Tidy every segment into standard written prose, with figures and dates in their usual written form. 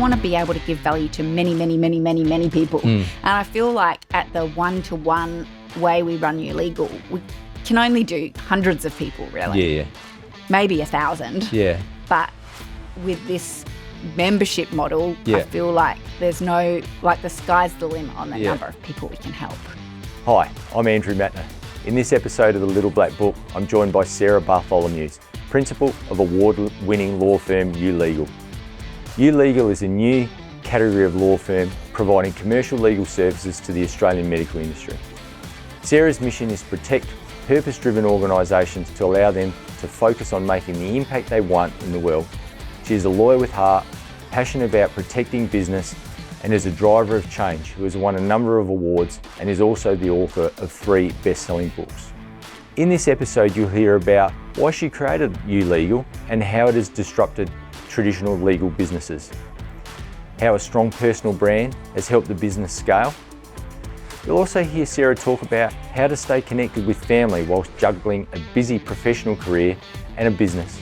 want to be able to give value to many, many, many, many, many people. And I feel like at the one-to-one way we run You Legal, we can only do hundreds of people, really. Yeah. Maybe 1,000. Yeah. But with this membership model, I feel like there's no, like the sky's the limit on the number of people we can help. Hi, I'm Andrew Matner. In this episode of The Little Black Book, I'm joined by Sarah Bartholomeusz, Principal of award-winning law firm You Legal. You Legal is a new category of law firm providing commercial legal services to the Australian medical industry. Sarah's mission is to protect purpose-driven organisations to allow them to focus on making the impact they want in the world. She is a lawyer with heart, passionate about protecting business, and is a driver of change who has won a number of awards and is also the author of 3 best-selling books. In this episode, you'll hear about why she created You Legal and how it has disrupted traditional legal businesses, how a strong personal brand has helped the business scale. You'll also hear Sarah talk about how to stay connected with family whilst juggling a busy professional career and a business.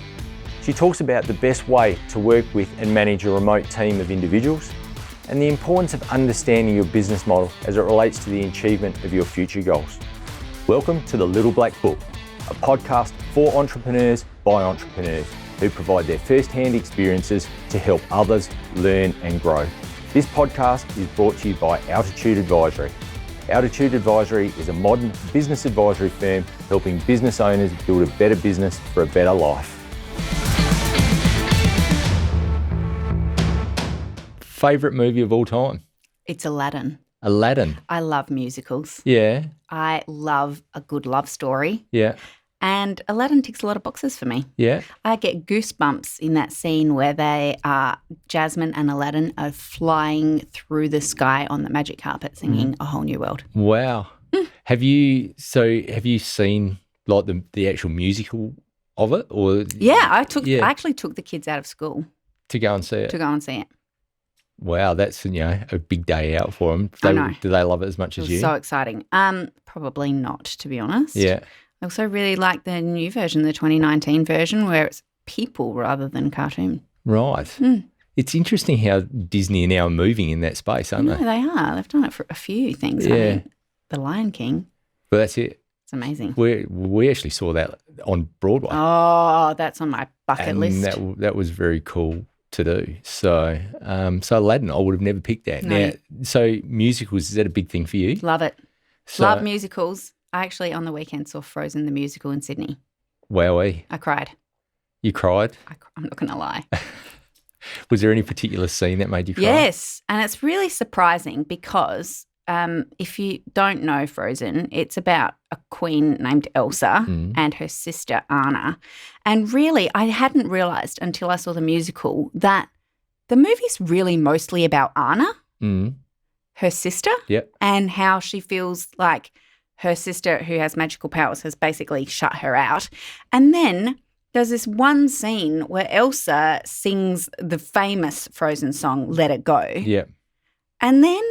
She talks about the best way to work with and manage a remote team of individuals and the importance of understanding your business model as it relates to the achievement of your future goals. Welcome to The Little Black Book, a podcast for entrepreneurs by entrepreneurs who provide their first-hand experiences to help others learn and grow. This podcast is brought to you by Altitude Advisory. Altitude Advisory is a modern business advisory firm helping business owners build a better business for a better life. Favourite movie of all time? It's Aladdin. Aladdin. I love musicals. Yeah. I love a good love story. Yeah. And Aladdin ticks a lot of boxes for me. Yeah. I get goosebumps in that scene where Jasmine and Aladdin are flying through the sky on the magic carpet singing A Whole New World. Wow. Have you seen like the actual musical of it? Or Yeah, I actually took the kids out of school to go and see it. to go and see it. Wow, that's a big day out for them. I know. Do they love it as much It as was you? so exciting. Probably not, to be honest. Yeah. I also really like the new version, the 2019 version, where it's people rather than cartoon. Right. It's interesting how Disney are now moving in that space, aren't No, they? they are. They've done it for a few things. Yeah. I mean, The Lion King. But that's it. It's amazing. We actually saw that on Broadway. Oh, that's on my bucket and list. that was very cool to do. So Aladdin, I would have never picked that. No. Now, so musicals, is that a big thing for you? Love it. So, Love musicals. I actually, on the weekend, saw Frozen the musical in Sydney. Wowee. I cried. You cried? I'm not going to lie. Was there any particular scene that made you cry? Yes, and it's really surprising because if you don't know Frozen, it's about a queen named Elsa and her sister Anna. And really, I hadn't realised until I saw the musical that the movie's really mostly about Anna, her sister, and how she feels like her sister, who has magical powers, has basically shut her out. And then there's this one scene where Elsa sings the famous Frozen song, Let It Go. Yeah. And then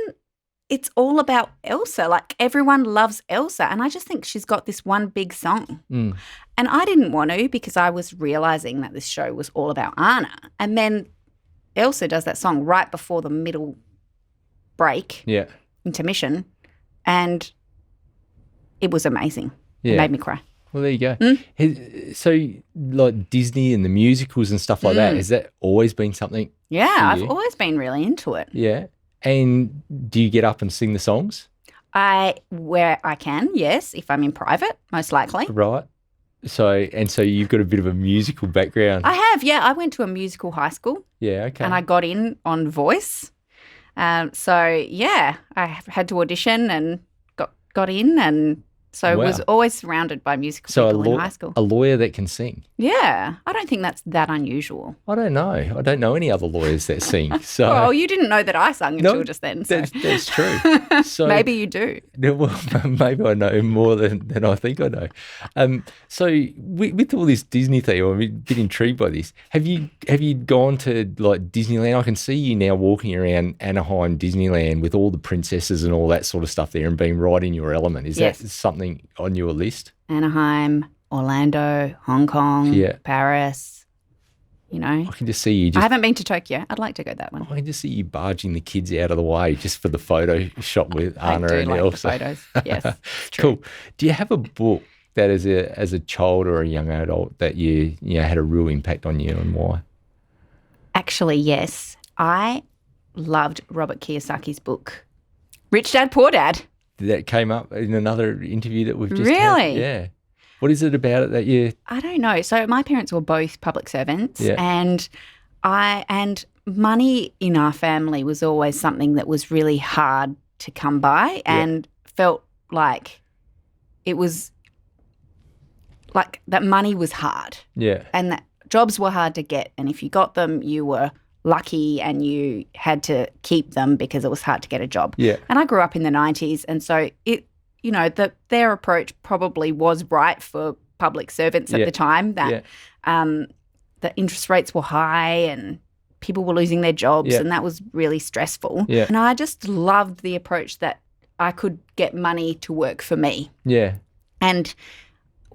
it's all about Elsa. Like, everyone loves Elsa. And I just think she's got this one big song. And I didn't want to, because I was realising that this show was all about Anna. And then Elsa does that song right before the middle break, intermission, and it was amazing. It made me cry. Well, there you go. So, like Disney and the musicals and stuff like that, has that always been something? Yeah, for I've you? always been really into it. Yeah. And do you get up and sing the songs? Where I can, yes, if I'm in private, most likely. Right. So you've got a bit of a musical background. I have, yeah. I went to a musical high school. Yeah, okay. And I got in on voice. So, yeah, I had to audition and got in, and so was always surrounded by musical people in high school. A lawyer that can sing. Yeah, I don't think that's that unusual. I don't know. I don't know any other lawyers that sing. So well, you didn't know that I sung until just then. So. That's true. So maybe you do. Well, maybe I know more than I think I know. So with all this Disney thing, I'm a bit intrigued by this. Have you gone to like Disneyland? I can see you now walking around Anaheim Disneyland with all the princesses and all that sort of stuff there and being right in your element. Is that something on your list? Anaheim, Orlando, Hong Kong, Paris. you know. I can just see you I haven't been to Tokyo. I'd like to go that one. I can just see you barging the kids out of the way just for the photo shot with Anna I do and like Elsa. the photos. Yes, it's true. Cool. Do you have a book that as a child or a young adult that you had a real impact on you, and why? Actually, yes. I loved Robert Kiyosaki's book, Rich Dad, Poor Dad. That came up in another interview that we've just Really? had. Yeah. What is it about it that you... I don't know. So my parents were both public servants, Yeah. and money in our family was always something that was really hard to come by, and felt like it was like that money was hard. Yeah. And that jobs were hard to get, and if you got them, you were lucky and you had to keep them because it was hard to get a job. Yeah. And I grew up in the 90s, and so their approach probably was right for public servants at the time, that the interest rates were high and people were losing their jobs, and that was really stressful. Yeah. And I just loved the approach that I could get money to work for me. Yeah. And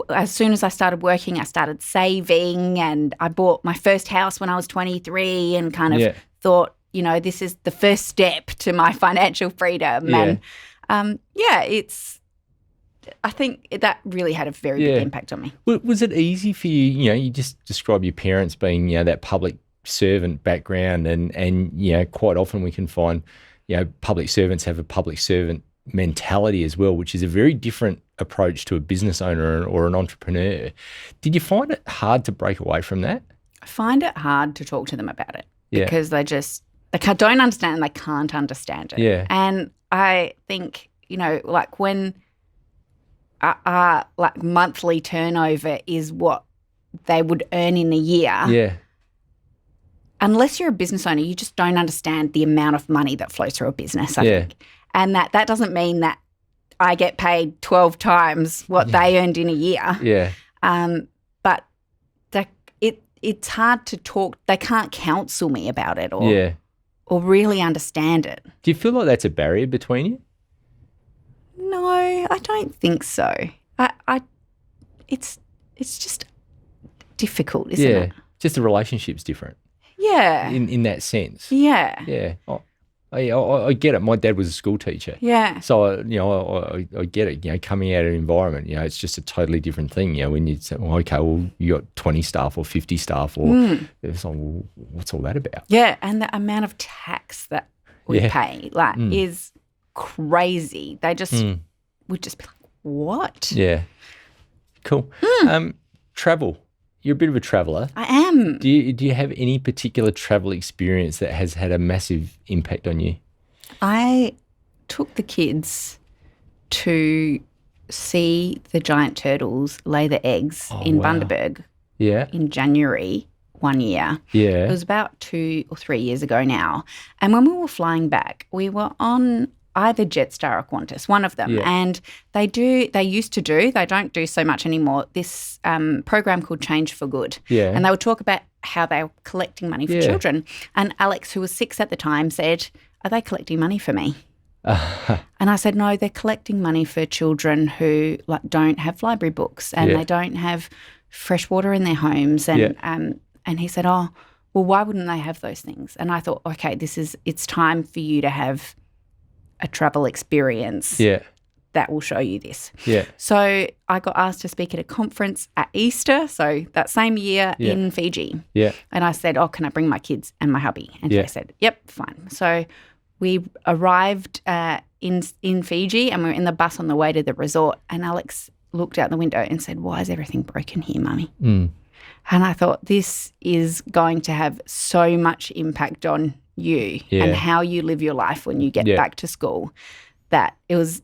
as soon as I started working, I started saving, and I bought my first house when I was 23, and kind of thought, this is the first step to my financial freedom. Yeah. And I think that really had a very big impact on me. Was it easy for you? You just describe your parents being, that public servant background, and quite often we can find, public servants have a public servant mentality as well, which is a very different approach to a business owner or an entrepreneur. Did you find it hard to break away from that? I find it hard to talk to them about it because they don't understand, and they can't understand it. Yeah. And I think, like when our monthly turnover is what they would earn in a year. Yeah. Unless you're a business owner, you just don't understand the amount of money that flows through a business, I think. And that doesn't mean that I get paid 12 times what they earned in a year. Yeah. But it's hard to talk. They can't counsel me about it or really understand it. Do you feel like that's a barrier between you? No, I don't think so. It's just difficult, isn't it? Just the relationship's different. Yeah. In that sense. Yeah. Yeah. I get it. My dad was a school teacher. Yeah. So, I get it, coming out of an environment, it's just a totally different thing, when you say, you got 20 staff or 50 staff or it's like, well, what's all that about? Yeah. And the amount of tax that we pay, is crazy. They just would just be like, what? Yeah. Cool. Travel. You're a bit of a traveller. I am. Do you have any particular travel experience that has had a massive impact on you? I took the kids to see the giant turtles lay the eggs in Bundaberg in January one year. Yeah. It was about 2 or 3 years ago now. And when we were flying back, we were on either Jetstar or Qantas, one of them. Yeah. And they don't do so much anymore, this program called Change for Good. Yeah. And they would talk about how they were collecting money for children. And Alex, who was 6 at the time, said, are they collecting money for me? And I said, no, they're collecting money for children who don't have library books and they don't have fresh water in their homes. And he said, oh, well, why wouldn't they have those things? And I thought, okay, it's time for you to have a travel experience that will show you this. Yeah. So I got asked to speak at a conference at Easter, so that same year in Fiji. Yeah. And I said, oh, can I bring my kids and my hubby? And they said, yep, fine. So we arrived in Fiji, and we were in the bus on the way to the resort, and Alex looked out the window and said, why is everything broken here, Mummy? And I thought, this is going to have so much impact on you and how you live your life when you get back to school, that it's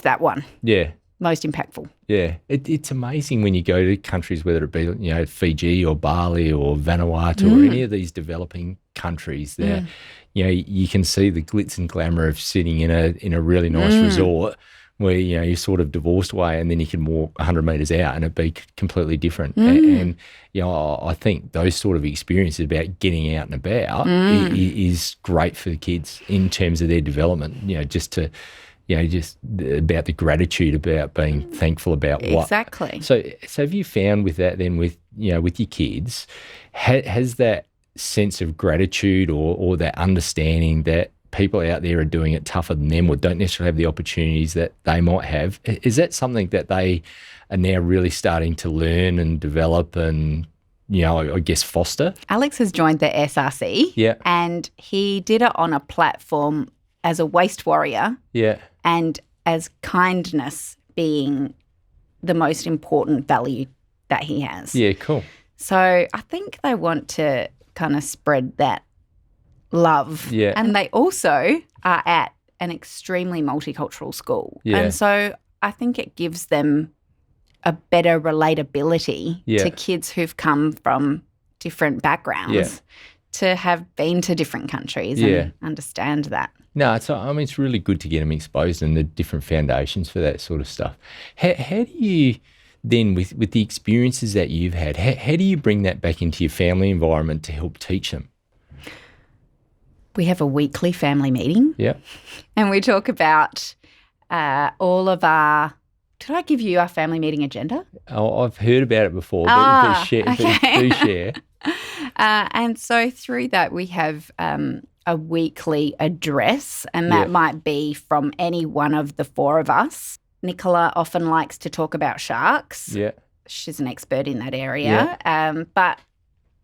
that one. Yeah. Most impactful. Yeah. It's amazing when you go to countries, whether it be, Fiji or Bali or Vanuatu or any of these developing countries there, you can see the glitz and glamour of sitting in a really nice resort where, you're sort of divorced away, and then you can walk 100 metres out and it'd be completely different. And I think those sort of experiences about getting out and about is great for the kids in terms of their development, just to, just about the gratitude, about being thankful about what. Exactly. So have you found with that then with your kids, has that sense of gratitude or that understanding that people out there are doing it tougher than them or don't necessarily have the opportunities that they might have, is that something that they are now really starting to learn and develop and, I guess foster? Alex has joined the SRC. Yeah. And he did it on a platform as a waste warrior. Yeah. And as kindness being the most important value that he has. Yeah, cool. So I think they want to kind of spread that love. Yeah. And they also are at an extremely multicultural school. Yeah. And so I think it gives them a better relatability to kids who've come from different backgrounds to have been to different countries and understand that. No, it's really good to get them exposed and the different foundations for that sort of stuff. How do you then, with the experiences that you've had, how do you bring that back into your family environment to help teach them? We have a weekly family meeting. Yeah. And we talk about all of our... Did I give you our family meeting agenda? Oh, I've heard about it before, but do share. And so through that we have a weekly address, and that might be from any one of the four of us. Nicola often likes to talk about sharks. Yeah. She's an expert in that area. But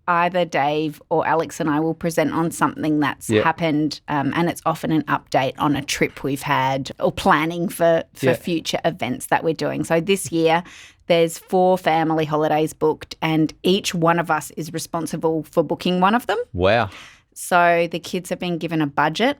either Dave or Alex and I will present on something that's happened, and it's often an update on a trip we've had or planning for future events that we're doing. So this year there's 4 family holidays booked, and each one of us is responsible for booking one of them. Wow. So the kids have been given a budget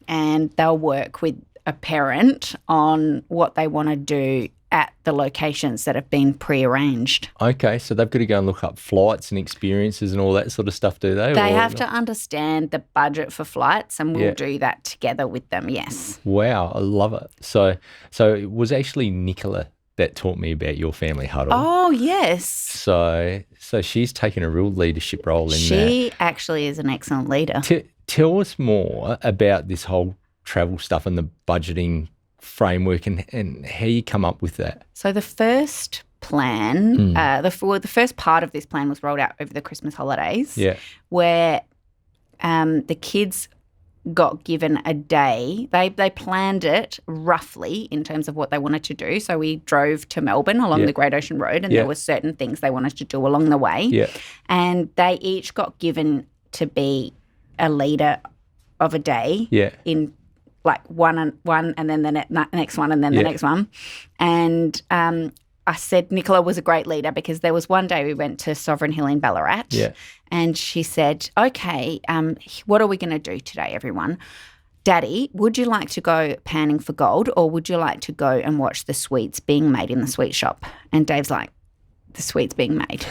and they'll work with a parent on what they want to do at the locations that have been pre-arranged. Okay, so they've got to go and look up flights and experiences and all that sort of stuff, do they? They have to understand the budget for flights, and we'll do that together with them, yes. Wow, I love it. So it was actually Nicola that taught me about your family huddle. Oh, yes. So she's taken a real leadership role in that. She actually is an excellent leader. Tell us more about this whole travel stuff and the budgeting framework and how you come up with that. So the first plan, the first part of this plan was rolled out over the Christmas holidays, where the kids got given a day. They planned it roughly in terms of what they wanted to do. So we drove to Melbourne along the Great Ocean Road, and there were certain things they wanted to do along the way. And they each got given to be a leader of a day in like one and then the next one and then the next one. And I said Nicola was a great leader because there was one day we went to Sovereign Hill in Ballarat and she said, okay, what are we going to do today, everyone? Daddy, would you like to go panning for gold, or would you like to go and watch the sweets being made in the sweet shop? And Dave's like, the sweets being made.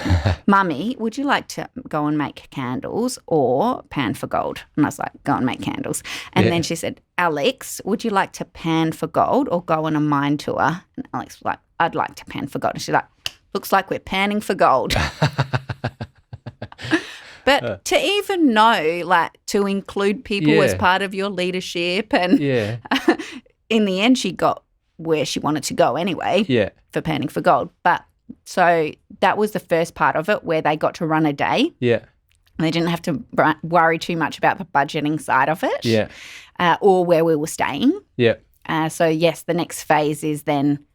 Mummy, would you like to go and make candles or pan for gold? And I was like, go and make candles. And then she said, Alex, would you like to pan for gold or go on a mine tour? And Alex was like, I'd like to pan for gold. And she's like, looks like we're panning for gold. But to even know, like, to include people as part of your leadership, and in the end she got where she wanted to go anyway for panning for gold. But so that was the first part of it, where they got to run a day. Yeah. And they didn't have to worry too much about the budgeting side of it. Yeah. Or where we were staying. Yeah. So, yes, the next phase is then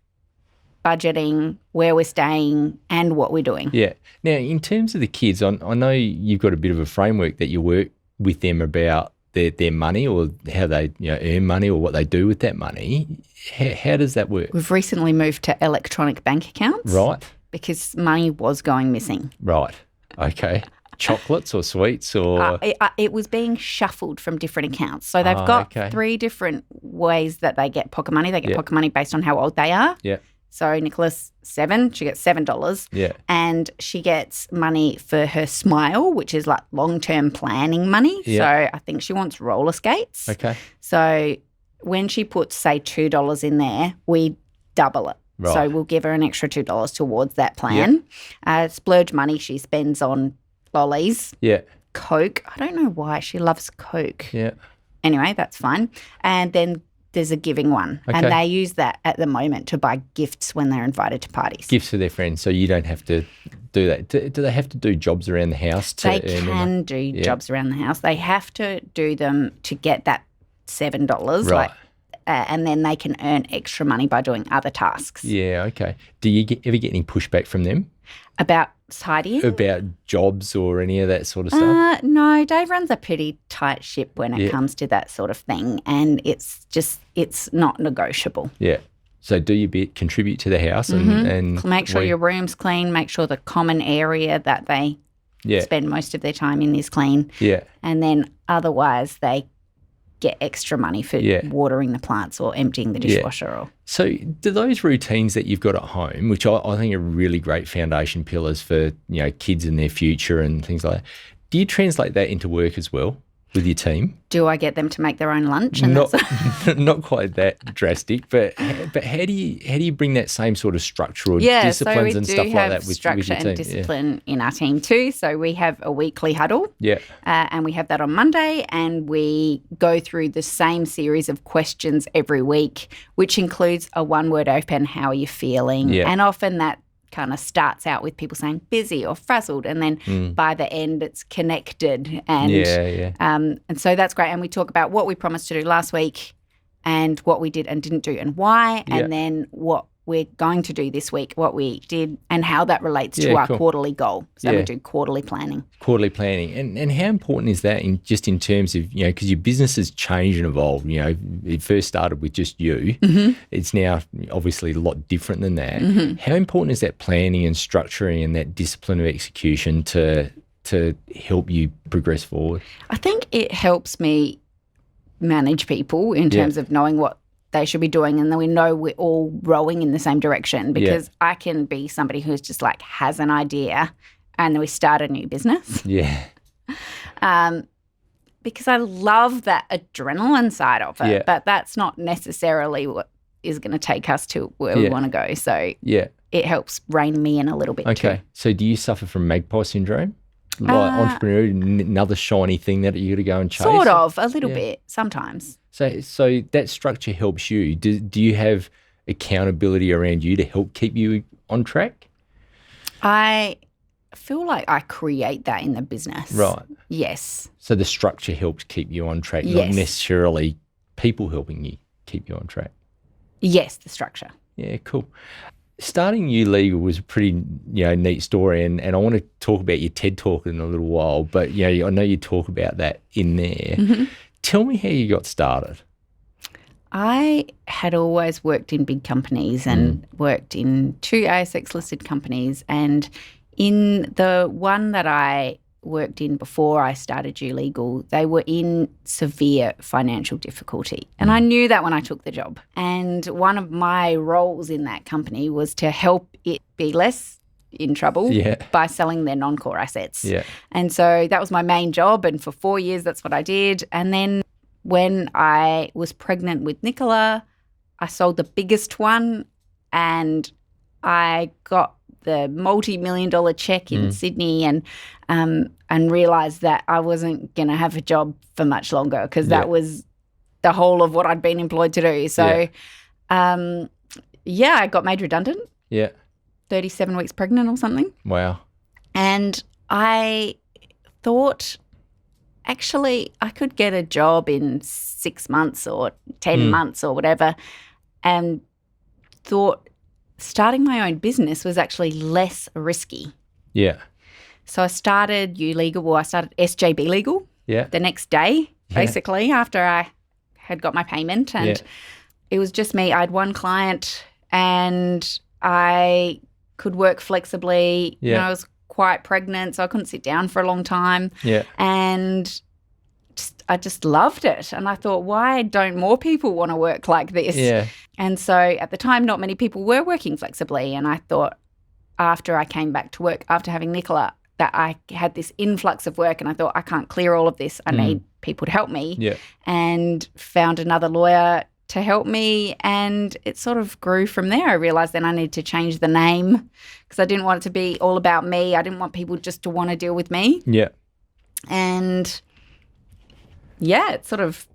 budgeting, where we're staying and what we're doing. Yeah. Now, in terms of the kids, I know you've got a bit of a framework that you work with them about their money, or how they earn money, or what they do with that money. How does that work? We've recently moved to electronic bank accounts. Right. Because money was going missing. Right. Okay. Chocolates or sweets or? It was being shuffled from different accounts. So they've got 3 different ways that they get pocket money. They get pocket money based on how old they are. Yeah. So Nicola's 7, she gets $7. Yeah. And she gets money for her Smile, which is like long-term planning money. Yeah. So I think she wants roller skates. Okay. So when she puts, say, $2 in there, we double it. Right. So we'll give her an extra $2 towards that plan. Yeah. Splurge money she spends on lollies. Yeah. Coke. I don't know why. She loves Coke. Yeah. Anyway, that's fine. And then there's a giving one. Okay. And they use that at the moment to buy gifts when they're invited to parties. Gifts for their friends, so you don't have to do that. Do they have to do jobs around the house to They earn can do jobs around the house. They have to do them to get that $7. Right. And then they can earn extra money by doing other tasks. Yeah, okay. Do you ever get any pushback from them About tidying? about jobs or any of that sort of stuff? No, Dave runs a pretty tight ship when it comes to that sort of thing, and it's not negotiable. Yeah. So do your bit, contribute to the house and Make sure your room's clean, make sure the common area that they spend most of their time in is clean. Yeah. And then otherwise they get extra money for watering the plants or emptying the dishwasher. Or So do those routines that you've got at home, which I think are really great foundation pillars for, kids and their future and things like that, do you translate that into work as well with your team? Do I get them to make their own lunch? And Not quite that drastic, but how do you bring that same sort of structure or disciplines and stuff like that with your team? Structure and discipline in our team too. So we have a weekly huddle. Yeah. And we have that on Monday, and we go through the same series of questions every week, which includes a one-word open, how are you feeling? Yeah. And often that kind of starts out with people saying busy or frazzled, and then by the end it's connected. And and so that's great. And we talk about what we promised to do last week and what we did and didn't do and why, and then what we're going to do this week, what we did, and how that relates to our quarterly goal. So we do quarterly planning. Quarterly planning. And how important is that in terms of, because your business has changed and evolved. It first started with just you. It's now obviously a lot different than that. How important is that planning and structuring and that discipline of execution to help you progress forward? I think it helps me manage people in terms of knowing what they should be doing, and then we know we're all rowing in the same direction, because I can be somebody who's just like has an idea and then we start a new business. Yeah. Because I love that adrenaline side of it, but that's not necessarily what is going to take us to where we want to go. So it helps rein me in a little bit too. So do you suffer from magpie syndrome? Like entrepreneur, another shiny thing that you got to go and chase? Sort of, a little bit sometimes. So that structure helps you. Do you have accountability around you to help keep you on track? I feel like I create that in the business. Right. Yes. So the structure helps keep you on track, not necessarily people helping you keep you on track. Yes, the structure. Yeah, cool. Starting YouLegal was a pretty neat story, and I want to talk about your TED Talk in a little while, but I know you talk about that in there. Tell me how you got started. I had always worked in big companies and worked in 2 ASX-listed companies, and in the one that I worked in before I started YouLegal, they were in severe financial difficulty. And I knew that when I took the job. And one of my roles in that company was to help it be less in trouble by selling their non-core assets. Yeah. And so that was my main job, and for 4 years that's what I did. And then when I was pregnant with Nicola, I sold the biggest one, and I got the multi-million-dollar check in Sydney, and realised that I wasn't going to have a job for much longer, because that was the whole of what I'd been employed to do. So, I got made redundant. Yeah. 37 weeks pregnant or something. Wow. And I thought, actually, I could get a job in 6 months or 10 months or whatever, and thought starting my own business was actually less risky. Yeah. So I started YouLegal, well, I started SJB Legal the next day, basically, after I had got my payment. And it was just me. I had one client, and I could work flexibly. I was quite pregnant, so I couldn't sit down for a long time. Yeah. And I just loved it. And I thought, why don't more people want to work like this? Yeah. And so at the time, not many people were working flexibly. And I thought, after I came back to work, after having Nicola, that I had this influx of work, and I thought, I can't clear all of this. I need people to help me. Yeah. And found another lawyer to help me, and it sort of grew from there. I realised then I needed to change the name, because I didn't want it to be all about me. I didn't want people just to want to deal with me. Yeah. And it sort of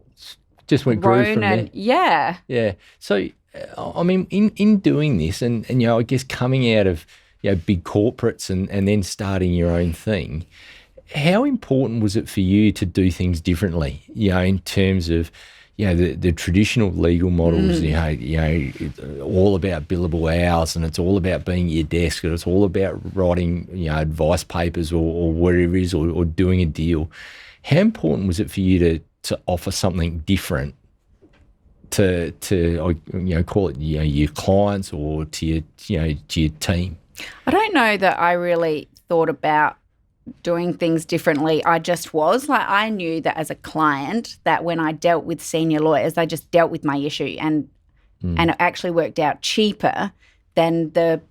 just went grew from there. Yeah. Yeah. So, I mean, in doing this and I guess coming out of, big corporates and then starting your own thing, how important was it for you to do things differently, in terms of, the traditional legal models, it's all about billable hours and it's all about being at your desk and it's all about writing, advice papers or whatever it is or doing a deal. How important was it for you to offer something different to call it, your clients or to your team? I don't know that I really thought about doing things differently. I just was. I knew that as a client that when I dealt with senior lawyers, they just dealt with my issue and it actually worked out cheaper than the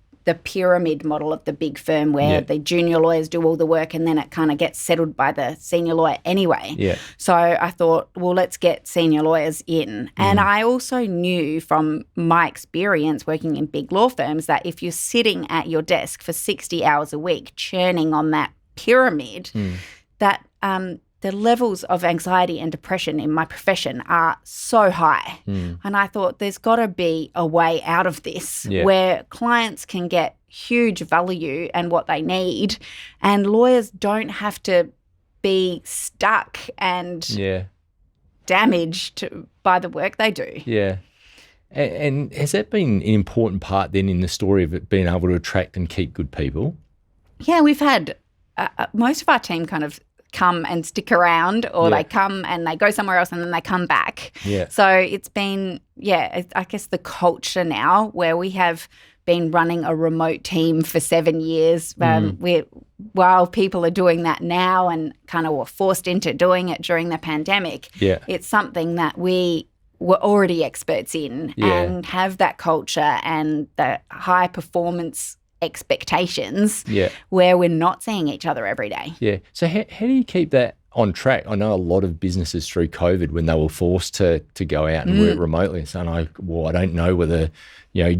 pyramid model of the big firm where the junior lawyers do all the work and then it kind of gets settled by the senior lawyer anyway. Yeah. So I thought, well, let's get senior lawyers in. And I also knew from my experience working in big law firms that if you're sitting at your desk for 60 hours a week churning on that pyramid, that the levels of anxiety and depression in my profession are so high. And I thought there's got to be a way out of this where clients can get huge value and what they need and lawyers don't have to be stuck and damaged by the work they do. Yeah. And has that been an important part then in the story of it being able to attract and keep good people? Yeah, we've had most of our team kind of come and stick around or they come and they go somewhere else and then they come back. Yeah. So it's been, I guess the culture now where we have been running a remote team for 7 years while people are doing that now and kind of were forced into doing it during the pandemic. Yeah. It's something that we were already experts in and have that culture and the high performance expectations where we're not seeing each other every day. Yeah. So how do you keep that on track? I know a lot of businesses through COVID when they were forced to go out and work remotely and saying, I don't know whether,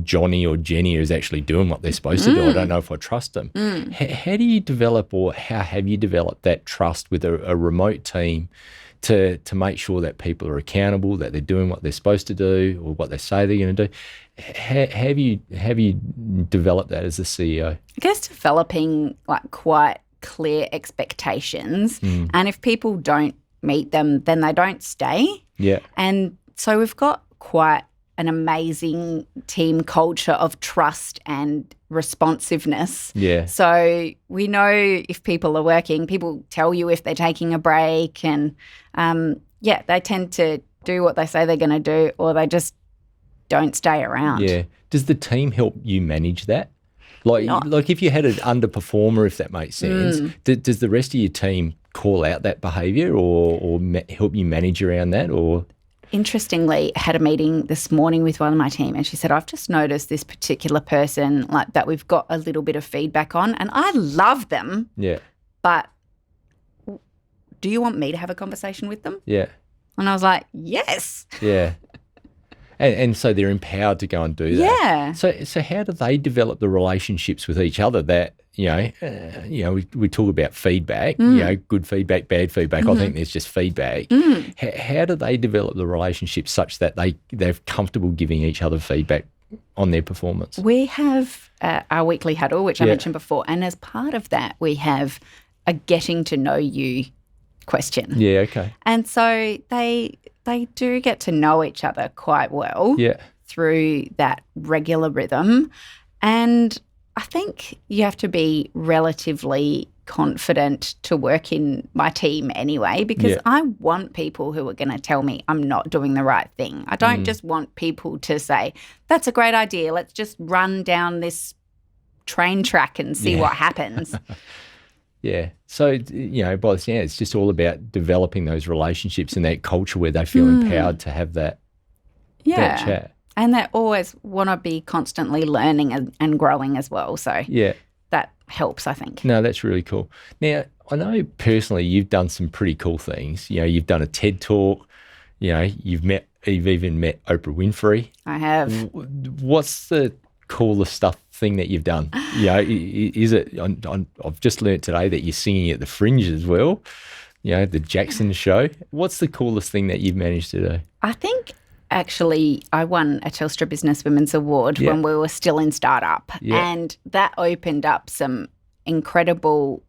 Johnny or Jenny is actually doing what they're supposed to do. I don't know if I trust them. How do you develop or how have you developed that trust with a remote team to make sure that people are accountable, that they're doing what they're supposed to do or what they say they're going to do? Have you developed that as a CEO? I guess developing quite clear expectations, and if people don't meet them, then they don't stay. Yeah. And so we've got quite an amazing team culture of trust and responsiveness. Yeah. So we know if people are working, people tell you if they're taking a break and, they tend to do what they say they're going to do or they just don't stay around. Yeah. Does the team help you manage that? Like if you had an underperformer, if that makes sense, does the rest of your team call out that behaviour or help you manage around that or... Interestingly, I had a meeting this morning with one of my team and she said, I've just noticed this particular person that we've got a little bit of feedback on and I love them. Yeah. But do you want me to have a conversation with them? Yeah. And I was like, yes. Yeah. And so they're empowered to go and do that. Yeah. So how do they develop the relationships with each other that, we talk about feedback, good feedback, bad feedback. I think there's just feedback. How do they develop the relationships such that they're comfortable giving each other feedback on their performance? We have our weekly huddle, which I mentioned before, and as part of that, we have a getting to know you question. Yeah, okay. And so they do get to know each other quite well through that regular rhythm. And I think you have to be relatively confident to work in my team anyway because I want people who are going to tell me I'm not doing the right thing. I don't just want people to say, that's a great idea, let's just run down this train track and see what happens. Yeah. So, by the sound, it's just all about developing those relationships and that culture where they feel empowered to have that chat. And they always want to be constantly learning and growing as well. So that helps, I think. No, that's really cool. Now, I know personally you've done some pretty cool things. You've done a TED Talk. You've even met Oprah Winfrey. I have. What's the coolest thing that you've done? Is it? I've just learnt today that you're singing at the Fringe as well. the Jackson show. What's the coolest thing that you've managed to do? I think actually I won a Telstra Business Women's Award when we were still in startup, and that opened up some incredible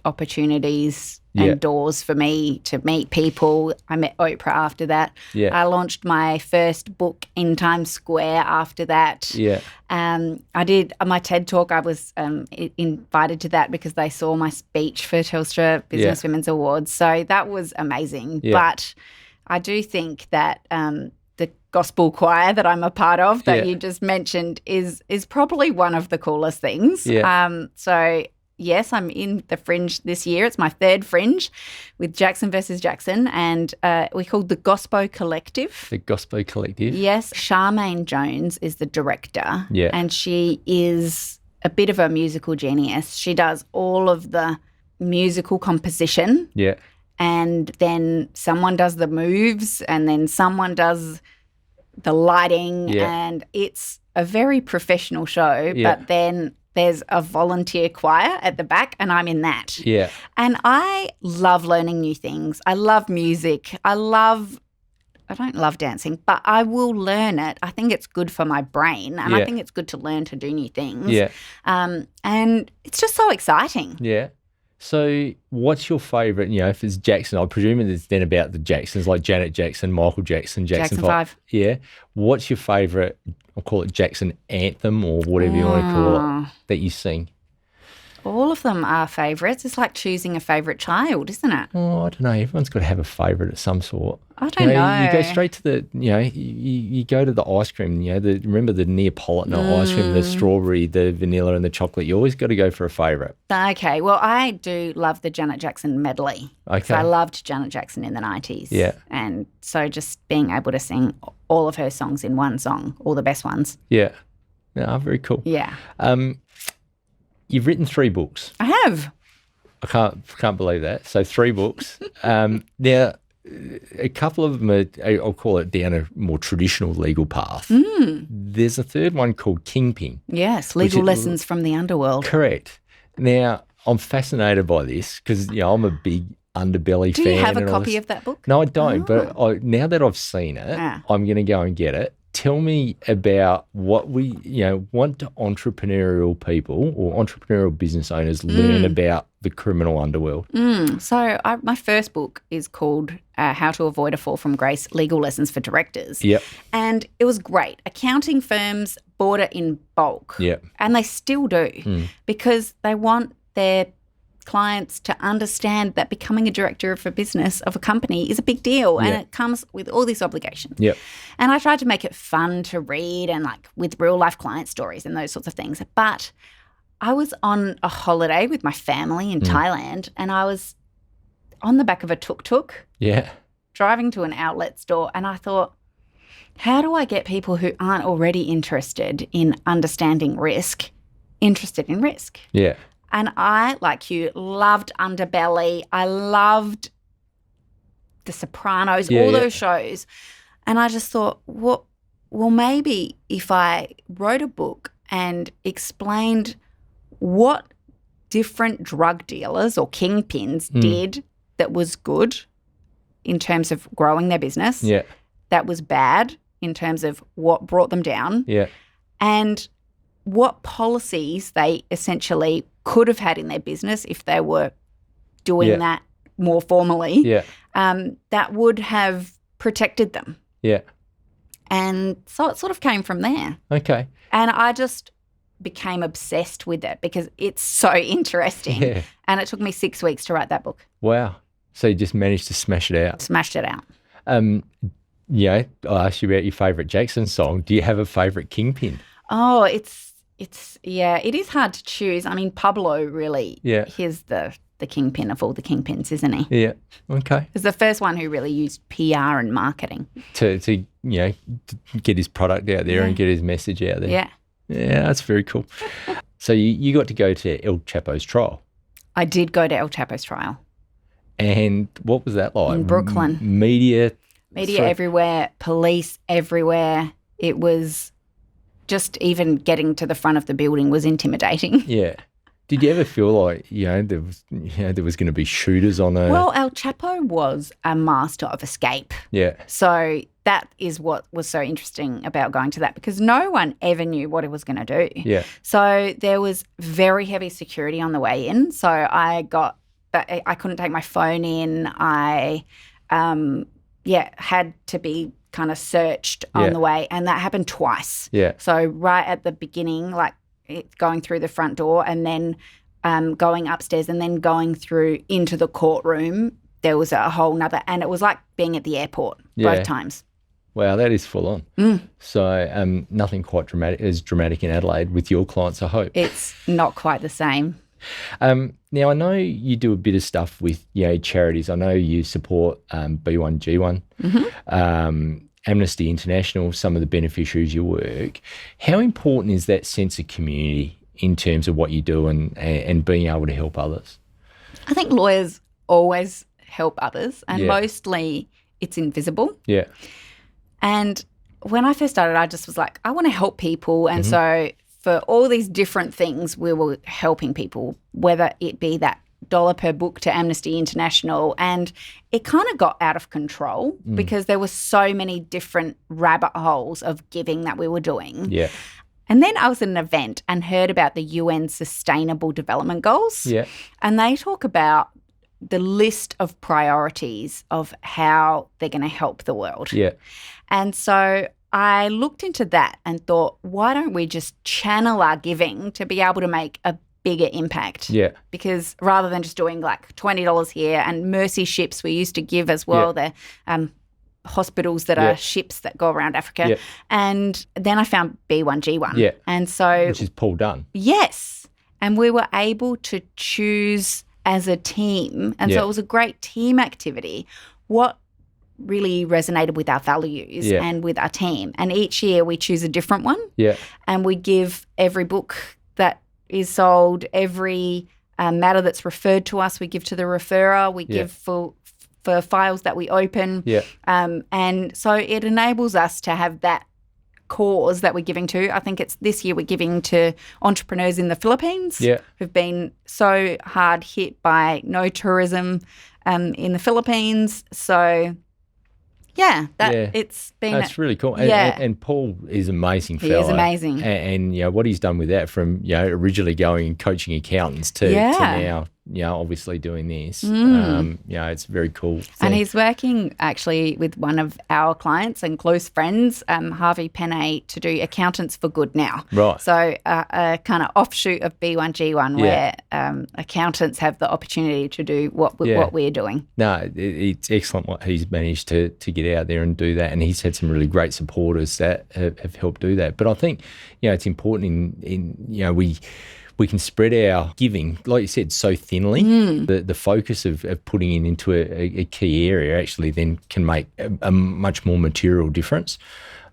opportunities and doors for me to meet people. I met Oprah after that. Yeah. I launched my first book in Times Square after that. Yeah. I did my TED Talk. I was invited to that because they saw my speech for Telstra Business Women's Awards. So that was amazing. Yeah. But I do think that the gospel choir that I'm a part of that you just mentioned is probably one of the coolest things. Yeah. So yes, I'm in the Fringe this year. It's my third Fringe with Jackson versus Jackson, and we're called the Gospel Collective. The Gospel Collective. Yes. Charmaine Jones is the director, and she is a bit of a musical genius. She does all of the musical composition. Yeah. And then someone does the moves, and then someone does the lighting, and it's a very professional show, but then there's a volunteer choir at the back, and I'm in that. Yeah. And I love learning new things. I love music. I don't love dancing, but I will learn it. I think it's good for my brain, and I think it's good to learn to do new things. Yeah. And it's just so exciting. Yeah. So what's your favourite, if it's Jackson, I presume it's then about the Jacksons, like Janet Jackson, Michael Jackson, Jackson 5. Yeah. What's your favourite, I'll call it Jackson anthem or whatever you want to call it, that you sing? All of them are favourites. It's like choosing a favourite child, isn't it? Oh, I don't know. Everyone's got to have a favourite of some sort. I don't know. You go straight to the, you go to the ice cream, remember the Neapolitan ice cream, the strawberry, the vanilla and the chocolate. You always got to go for a favourite. Okay. Well, I do love the Janet Jackson medley. Okay. So I loved Janet Jackson in the 90s. Yeah. And so just being able to sing all of her songs in one song, all the best ones. Yeah. No, very cool. Yeah. You've written 3 books. I have. I can't believe that. So 3 books. Now, a couple of them are, I'll call it down a more traditional legal path. There's a third one called Kingpin. Yes, legal lessons from the underworld. Correct. Now, I'm fascinated by this because, I'm a big underbelly fan. Do you have a copy of that book? No, I don't. But now that I've seen it, I'm going to go and get it. Tell me about what we, want entrepreneurial people or entrepreneurial business owners learn about the criminal underworld. So my first book is called How to Avoid a Fall from Grace, Legal Lessons for Directors. Yep. And it was great. Accounting firms bought it in bulk. Yep. And they still do because they want their clients to understand that becoming a director of a business, of a company, is a big deal and it comes with all this obligation. Yep. And I tried to make it fun to read and like with real life client stories and those sorts of things. But I was on a holiday with my family in Thailand and I was on the back of a tuk-tuk driving to an outlet store and I thought, how do I get people who aren't already interested in understanding risk interested in risk? Yeah. And I, like you, loved Underbelly. I loved The Sopranos, all those shows. And I just thought, well, maybe if I wrote a book and explained what different drug dealers or kingpins did that was good in terms of growing their business, that was bad in terms of what brought them down, and what policies they essentially could have had in their business if they were doing that more formally, that would have protected them. Yeah. And so it sort of came from there. Okay. And I just became obsessed with it because it's so interesting. Yeah. And it took me 6 weeks to write that book. Wow. So you just managed to smash it out. Smashed it out. I asked you about your favourite Jackson song. Do you have a favourite Kingpin? Oh, it is hard to choose. I mean, Pablo really, he's the kingpin of all the kingpins, isn't he? Yeah. Okay. He's the first one who really used PR and marketing to get his product out there and get his message out there. Yeah. Yeah, that's very cool. So you got to go to El Chapo's trial. I did go to El Chapo's trial. And what was that like? In Brooklyn. Media everywhere, police everywhere. It was just even getting to the front of the building was intimidating. Yeah. Did you ever feel like, there was going to be shooters on a... Well, El Chapo was a master of escape. Yeah. So that is what was so interesting about going to that, because no one ever knew what he was going to do. Yeah. So there was very heavy security on the way in. So I couldn't take my phone in. I, had to be kind of searched on the way, and that happened twice. Yeah. So right at the beginning, like going through the front door and then going upstairs and then going through into the courtroom, there was a whole nother, and it was like being at the airport both times. Wow, that is full on. So nothing quite as dramatic in Adelaide with your clients, I hope. It's not quite the same. Now, I know you do a bit of stuff with charities. I know you support B1G1, Amnesty International, some of the beneficiaries you work. How important is that sense of community in terms of what you do and being able to help others? I think lawyers always help others, and mostly it's invisible. Yeah. And when I first started, I just was like, I want to help people. And so for all these different things, we were helping people, whether it be that $1 per book to Amnesty International. And it kind of got out of control because there were so many different rabbit holes of giving that we were doing. Yeah. And then I was at an event and heard about the UN Sustainable Development Goals. Yeah. And they talk about the list of priorities of how they're going to help the world. Yeah. And so I looked into that and thought, why don't we just channel our giving to be able to make a bigger impact? Yeah. Because rather than just doing like $20 here, and Mercy ships we used to give as well, the hospitals that are ships that go around Africa. Yeah. And then I found B1G1. Yeah. And so... Which is Paul Dunn. Yes. And we were able to choose as a team. And so it was a great team activity. What really resonated with our values and with our team. And each year we choose a different one. Yeah. And we give every book that is sold, every matter that's referred to us, we give to the referrer. We give for files that we open. Yeah. And so it enables us to have that cause that we're giving to. I think it's this year we're giving to entrepreneurs in the Philippines who've been so hard hit by no tourism in the Philippines. So it's been... That's really cool. And Paul is amazing fellow. He is amazing. And what he's done with that from, originally going and coaching accountants to now, obviously doing this. It's very cool. And he's working actually with one of our clients and close friends, Harvey Penne, to do Accountants for Good now. Right. So a kind of offshoot of B1G1 where accountants have the opportunity to do what we're doing. No, it's excellent what he's managed to get out there and do that. And he's had some really great supporters that have helped do that. But I think, it's important we can spread our giving, like you said, so thinly. The focus of putting it into a key area actually then can make a much more material difference.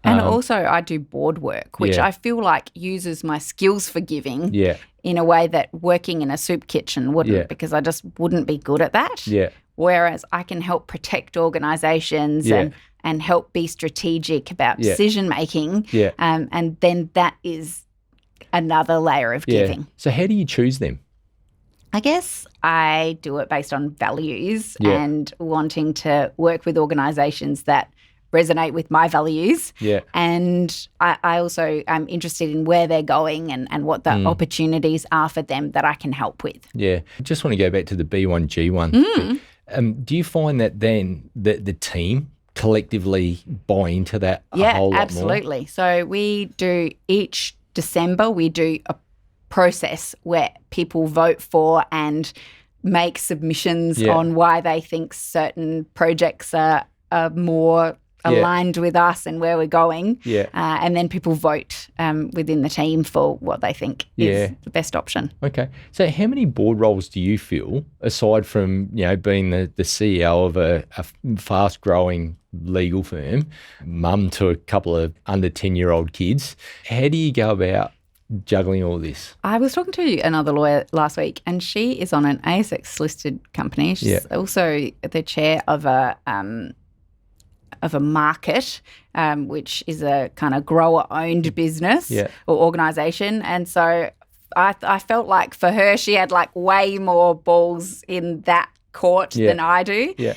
And also I do board work, which I feel like uses my skills for giving in a way that working in a soup kitchen wouldn't, because I just wouldn't be good at that. Yeah. Whereas I can help protect organisations and help be strategic about decision making. Yeah. And then that is another layer of giving. So how do you choose them? I guess I do it based on values and wanting to work with organisations that resonate with my values. Yeah. And I also am interested in where they're going and what the opportunities are for them that I can help with. Yeah. I just want to go back to the B1G1. Do you find that then the team collectively buy into that a whole lot more? Yeah, absolutely. So we do each December, we do a process where people vote for and make submissions on why they think certain projects are more aligned with us and where we're going. Yeah. And then people vote within the team for what they think is the best option. Okay. So how many board roles do you fill, aside from, being the CEO of a fast-growing legal firm, mum to a couple of under 10-year-old kids? How do you go about juggling all this? I was talking to another lawyer last week, and she is on an ASX-listed company. She's also the chair of a market, which is a kind of grower-owned business or organisation. And so I felt like for her, she had like way more balls in that court than I do. Yeah.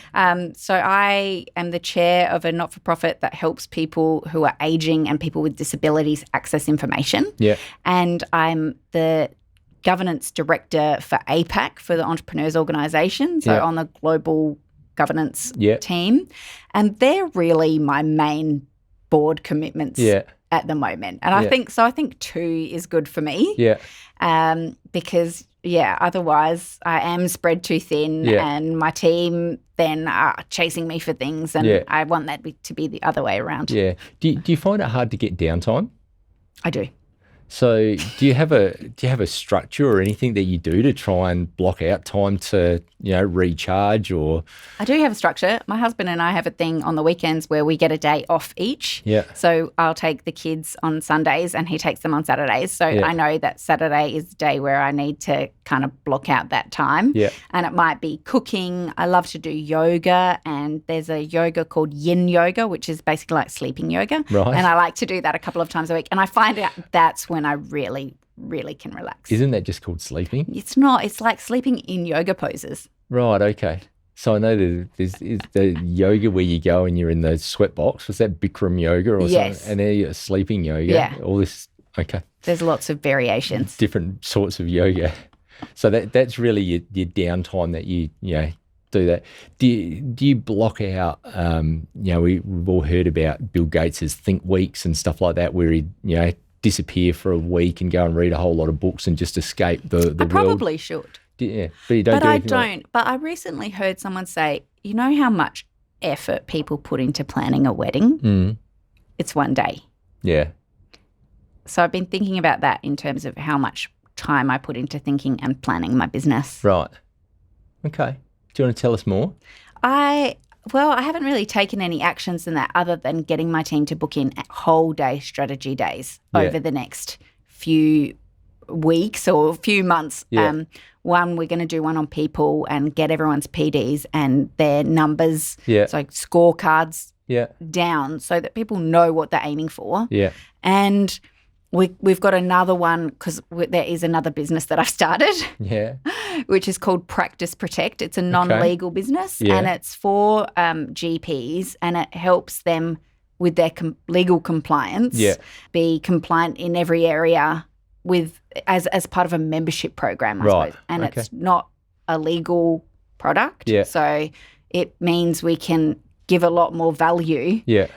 So I am the chair of a not-for-profit that helps people who are aging and people with disabilities access information. Yeah. And I'm the governance director for APAC, for the Entrepreneurs Organisation, so on the global governance team. And they're really my main board commitments at the moment. And I think 2 is good for me. Yeah. Because otherwise I am spread too thin and my team then are chasing me for things, and I want that to be the other way around. Yeah. Do you find it hard to get downtime? I do. So do you have a structure or anything that you do to try and block out time to, recharge? Or I do have a structure. My husband and I have a thing on the weekends where we get a day off each. Yeah. So I'll take the kids on Sundays and he takes them on Saturdays. So I know that Saturday is the day where I need to kind of block out that time. Yeah. And it might be cooking. I love to do yoga, and there's a yoga called yin yoga, which is basically like sleeping yoga. Right. And I like to do that a couple of times a week. And I find out that's when I really can relax. Isn't that just called sleeping? It's not. It's like sleeping in yoga poses. Right, okay. So I know there's the yoga where you go and you're in the sweat box. Was that Bikram yoga or something? And then you're sleeping yoga. Yeah. All this, okay. There's lots of variations. Different sorts of yoga. So that's really your downtime that you do that. Do you block out, we've all heard about Bill Gates's think weeks and stuff like that, where he, disappear for a week and go and read a whole lot of books and just escape the world? I probably should. Yeah, but you don't. But I don't. But I recently heard someone say, you know how much effort people put into planning a wedding? Mm. It's one day. Yeah. So I've been thinking about that in terms of how much time I put into thinking and planning my business. Right. Okay. Do you want to tell us more? I haven't really taken any actions in that other than getting my team to book in whole day strategy days over the next few weeks or few months. Yeah. We're going to do one on people and get everyone's PDs and their numbers, so scorecards down so that people know what they're aiming for. Yeah. And we've got another one because there is another business that I've started, which is called Practice Protect. It's a non-legal business and it's for GPs, and it helps them with their legal compliance, be compliant in every area as part of a membership program, I suppose. And it's not a legal product. Yeah. So it means we can give a lot more value. Yeah.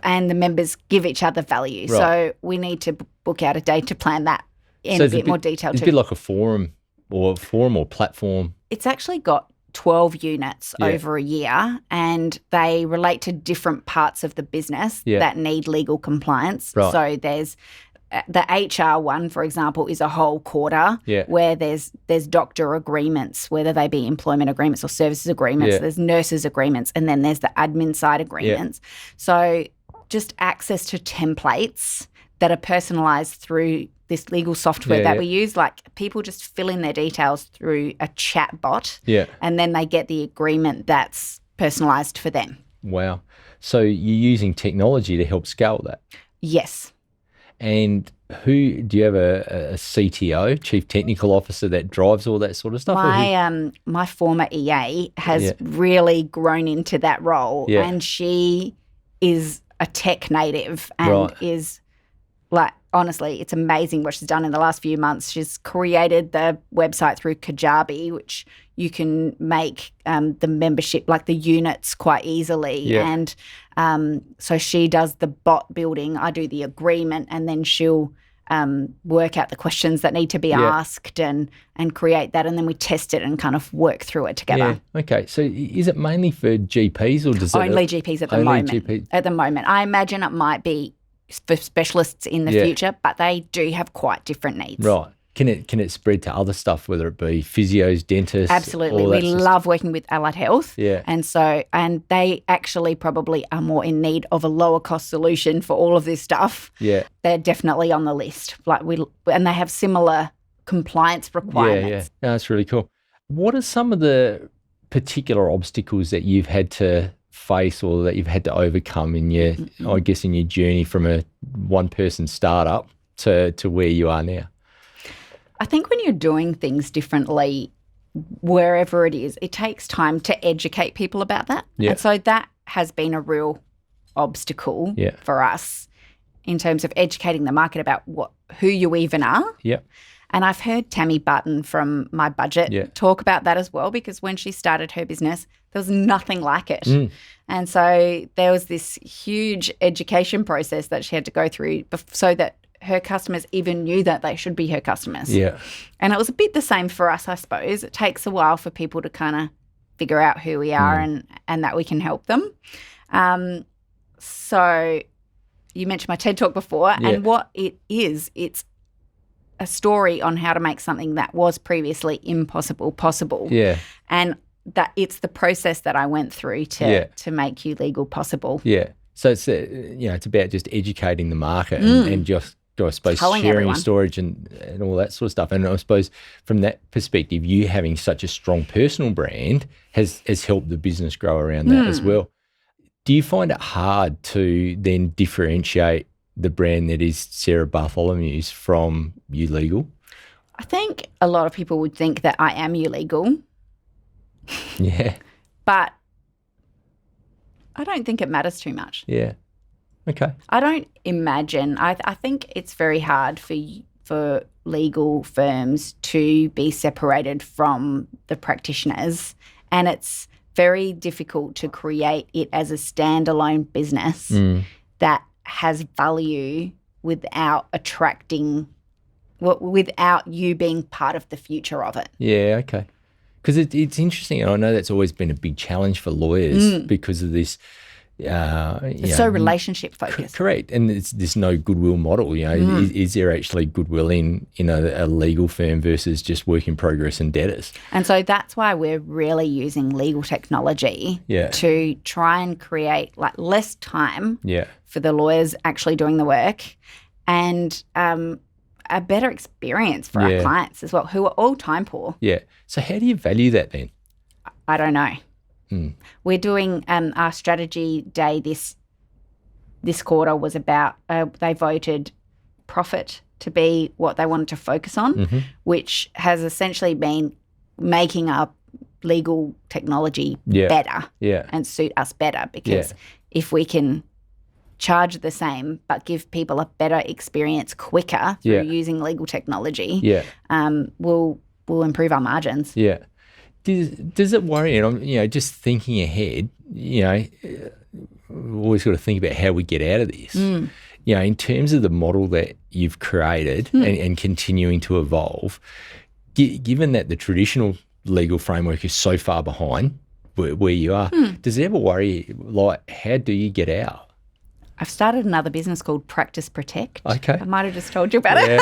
And the members give each other value. Right. So we need to book out a day to plan that in a bit more detail too. It's a bit like a forum or platform. It's actually got 12 units over a year, and they relate to different parts of the business that need legal compliance. Right. So there's the HR one, for example, is a whole quarter where there's doctor agreements, whether they be employment agreements or services agreements. There's nurses agreements, and then there's the admin side agreements. So just access to templates that are personalised through this legal software that we use. Like people just fill in their details through a chat bot and then they get the agreement that's personalised for them. Wow. So you're using technology to help scale that? Yes. And do you have a CTO, Chief Technical Officer, that drives all that sort of stuff? My former EA has really grown into that role, and she is a tech native and is like, honestly, it's amazing what she's done in the last few months. She's created the website through Kajabi, which you can make the membership, like the units, quite easily. Yeah. And so she does the bot building. I do the agreement, and then she'll work out the questions that need to be asked and create that. And then we test it and kind of work through it together. Yeah. Okay. So is it mainly for GPs or does it? Only GPs at the moment. GPs? At the moment. I imagine it might be for specialists in the future, but they do have quite different needs. Right. Can it spread to other stuff, whether it be physios, dentists? Absolutely. We love working with allied health. Yeah. And they actually probably are more in need of a lower cost solution for all of this stuff. Yeah. They're definitely on the list. And they have similar compliance requirements. Yeah. No, that's really cool. What are some of the particular obstacles that you've had to face or that you've had to overcome in your, I guess, in your journey from a one-person startup to where you are now? I think when you're doing things differently, wherever it is, it takes time to educate people about that. Yeah. And so that has been a real obstacle for us in terms of educating the market about who you even are. Yeah. And I've heard Tammy Button from My Budget talk about that as well, because when she started her business, there was nothing like it. And so there was this huge education process that she had to go through so that her customers even knew that they should be her customers. Yeah. And it was a bit the same for us, I suppose. It takes a while for people to kind of figure out who we are and that we can help them. So you mentioned my TED Talk before, and what it is, it's a story on how to make something that was previously impossible possible. Yeah. And that it's the process that I went through to make You Legal possible. Yeah. So it's it's about just educating the market and just, I suppose, Telling sharing everyone. your storage and all that sort of stuff. And I suppose from that perspective, you having such a strong personal brand has helped the business grow around that as well. Do you find it hard to then differentiate the brand that is Sarah Bartholomeusz from You Legal? I think a lot of people would think that I am You Legal, Yeah. but I don't think it matters too much. Yeah. Okay. I don't imagine. I think it's very hard for legal firms to be separated from the practitioners, and it's very difficult to create it as a standalone business that has value without without you being part of the future of it. Yeah, okay. Because it's interesting, and I know that's always been a big challenge for lawyers because of this. It's so relationship focused. Correct, and there's no goodwill model. Is there actually goodwill in a legal firm versus just work in progress and debtors? And so that's why we're really using legal technology to try and create like less time for the lawyers actually doing the work, and a better experience for our clients as well, who are all time poor. Yeah. So how do you value that then? I don't know. We're doing our strategy day this quarter was about they voted profit to be what they wanted to focus on, which has essentially been making our legal technology better and suit us better, because if we can charge the same but give people a better experience quicker through using legal technology, we'll improve our margins. Yeah. Does it worry? And I'm, just thinking ahead, we've always got to think about how we get out of this. In terms of the model that you've created and continuing to evolve, given that the traditional legal framework is so far behind where you are, does it ever worry, like, how do you get out? I've started another business called Practice Protect. Okay. I might have just told you about it.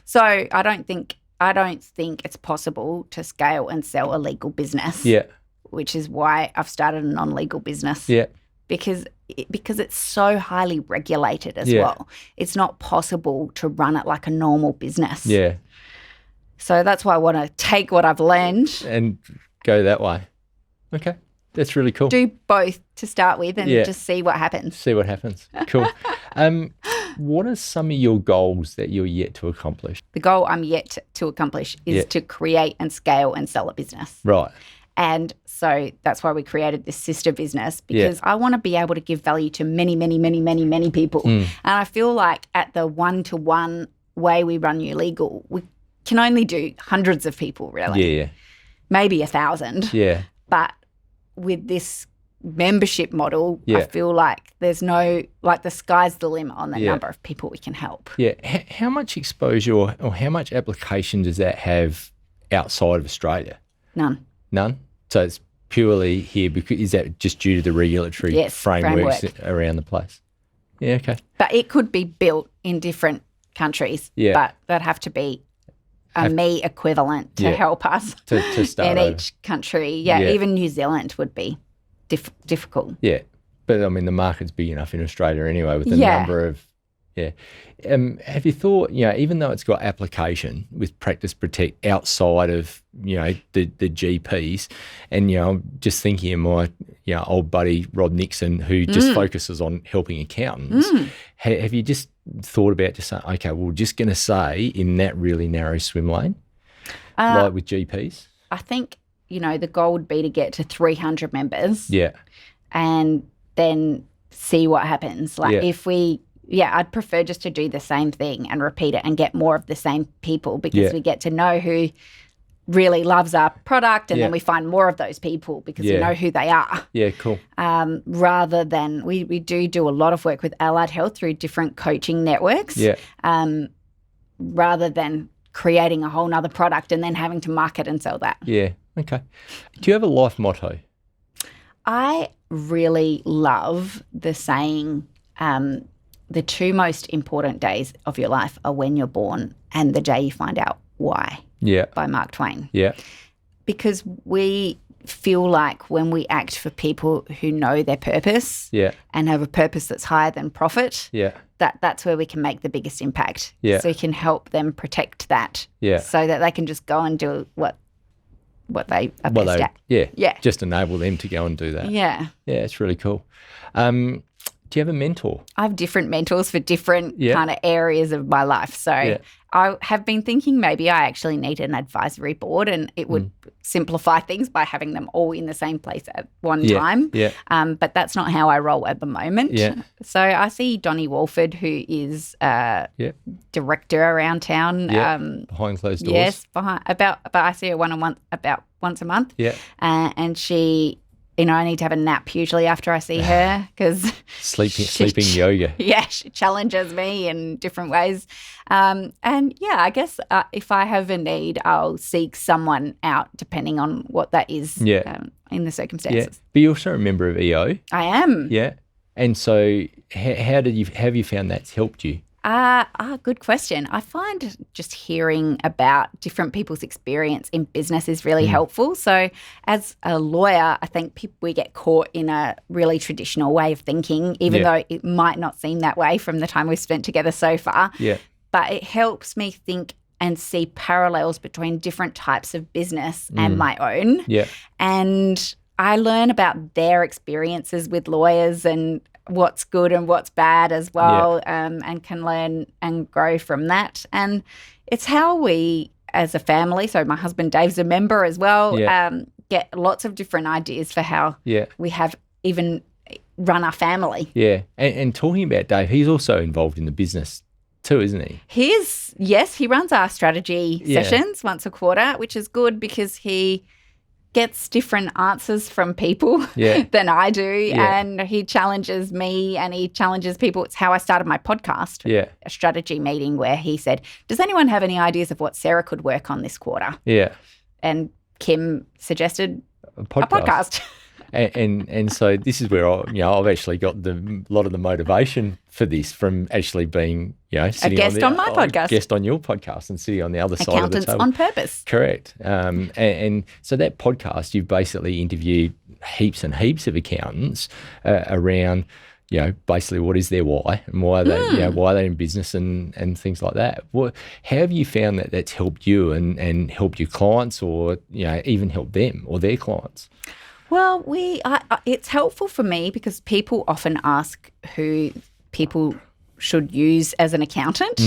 So I don't think it's possible to scale and sell a legal business. Yeah. Which is why I've started a non-legal business. Yeah. Because it's so highly regulated as well. It's not possible to run it like a normal business. Yeah. So that's why I want to take what I've learned and go that way. Okay. That's really cool. Do both to start with and just see what happens. See what happens. Cool. What are some of your goals that you're yet to accomplish? The goal I'm yet to accomplish is to create and scale and sell a business. Right. And so that's why we created this sister business, because I want to be able to give value to many, many, many, many, many people. And I feel like at the one-to-one way we run You Legal, we can only do hundreds of people, really. Yeah. Maybe 1,000. Yeah. But with this membership model, I feel like there's no, like the sky's the limit on the number of people we can help. Yeah. How much exposure or how much application does that have outside of Australia? None. None? So it's purely here, because is that just due to the regulatory frameworks around the place? Yeah, okay. But it could be built in different countries, but that'd have to be a me equivalent to help us to start in over. each country. Yeah, even New Zealand would be difficult. Yeah, but I mean the market's big enough in Australia anyway with the number of Yeah. Have you thought, even though it's got application with Practice Protect outside of, the GPs, and, I'm just thinking of my, old buddy Rod Nixon, who just focuses on helping accountants. Have you just thought about just saying, okay, we're just going to say in that really narrow swim lane, like with GPs? I think, the goal would be to get to 300 members. Yeah. And then see what happens. Like if we... Yeah, I'd prefer just to do the same thing and repeat it and get more of the same people, because we get to know who really loves our product, and then we find more of those people because we know who they are. Yeah, cool. Rather than we do a lot of work with Allied Health through different coaching networks. Yeah. Rather than creating a whole nother product and then having to market and sell that. Yeah. Okay. Do you have a life motto? I really love the saying, the two most important days of your life are when you're born and the day you find out why. Yeah. By Mark Twain. Yeah. Because we feel like when we act for people who know their purpose and have a purpose that's higher than profit, that's where we can make the biggest impact. Yeah. So we can help them protect that so that they can just go and do what they are best at. Yeah. Yeah. Just enable them to go and do that. Yeah. Yeah, it's really cool. Do you have a mentor? I have different mentors for different kind of areas of my life. So I have been thinking maybe I actually need an advisory board, and it would simplify things by having them all in the same place at one time. Yeah. But that's not how I roll at the moment. Yeah. So I see Donnie Walford, who is director around town. Yeah. Behind closed doors. Yes, but I see her one-on-one about once a month. Yeah. And she... I need to have a nap usually after I see her because sleeping yoga. Yeah, she challenges me in different ways. I guess if I have a need, I'll seek someone out depending on what that is in the circumstances. Yeah. But you're also a member of EO. I am. Yeah. And so have you found that's helped you? Good question. I find just hearing about different people's experience in business is really helpful. So as a lawyer, I think we get caught in a really traditional way of thinking, even though it might not seem that way from the time we've spent together so far. Yeah. But it helps me think and see parallels between different types of business and my own. Yeah. And I learn about their experiences with lawyers and what's good and what's bad as well, and can learn and grow from that. And it's how we, as a family, so my husband Dave's a member as well, get lots of different ideas for how we have even run our family. Yeah. And talking about Dave, he's also involved in the business too, isn't he? He runs our strategy sessions once a quarter, which is good because he gets different answers from people than I do, and he challenges me and he challenges people. It's how I started my podcast, a strategy meeting where he said, does anyone have any ideas of what Sarah could work on this quarter? Yeah. And Kim suggested a podcast. And so this is where I've actually got a lot of the motivation for this from actually being sitting a guest on my podcast, guest on your podcast, and sitting on the other side of the table. Accountants on Purpose. Correct. And so that podcast, you've basically interviewed heaps and heaps of accountants around basically what is their why and why they why they're in business and things like that. How have you found that that's helped you and helped your clients, or even helped them or their clients? Well, it's helpful for me because people often ask who people should use as an accountant,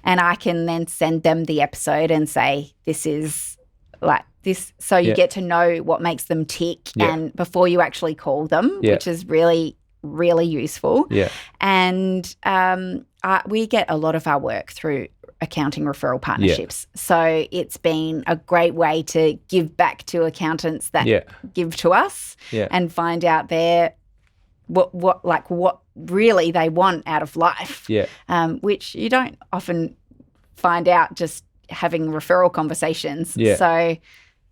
and I can then send them the episode and say, this is like this. So you get to know what makes them tick and before you actually call them, which is really, really useful. Yeah. And we get a lot of our work through accounting referral partnerships. So it's been a great way to give back to accountants that give to us and find out what really they want out of life, which you don't often find out just having referral conversations. Yeah. So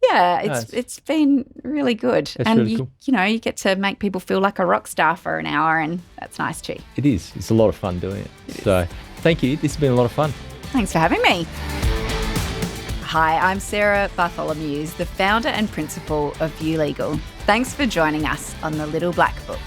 it's been really good. That's and really cool. You get to make people feel like a rock star for an hour, and that's nice too. It is. It's a lot of fun doing it. So thank you. This has been a lot of fun. Thanks for having me. Hi, I'm Sarah Bartholomeuz, the founder and principal of youlegal. Thanks for joining us on The Little Black Book.